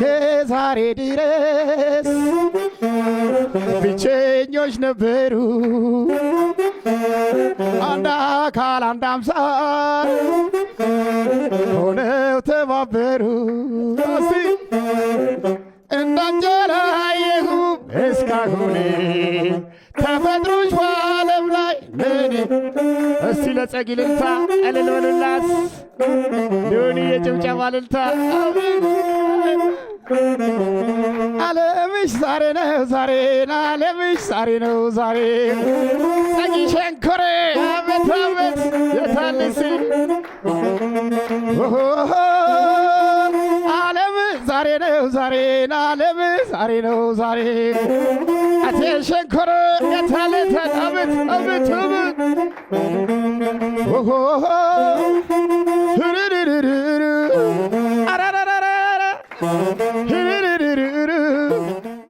እስከ ዛሬ ድረስ ብቸኞች ነበሩ አንድ አካል አንድ አምሳል ሆነው ተባበሩ እንዳንጀላየሁም እስካሁን ተፈጥሮች በዓለም ላይ ምን እስቲ ለጸጊ ልልታ እልል በሉላት ሊሆን የጭብጨባ ልልታ ዓለምሽ ዛሬ ነው ዛሬ ዓለምሽ ዛሬ ነው ዛሬ ጸጊ ሸንኮሬ አመት አመት የታልሲ ዓለም ዛሬ ነው ዛሬ ዓለም ዛሬ ነው ዛሬ አቴ ሸንኮሬ የታለተ አመት አመት አመት አራራራራ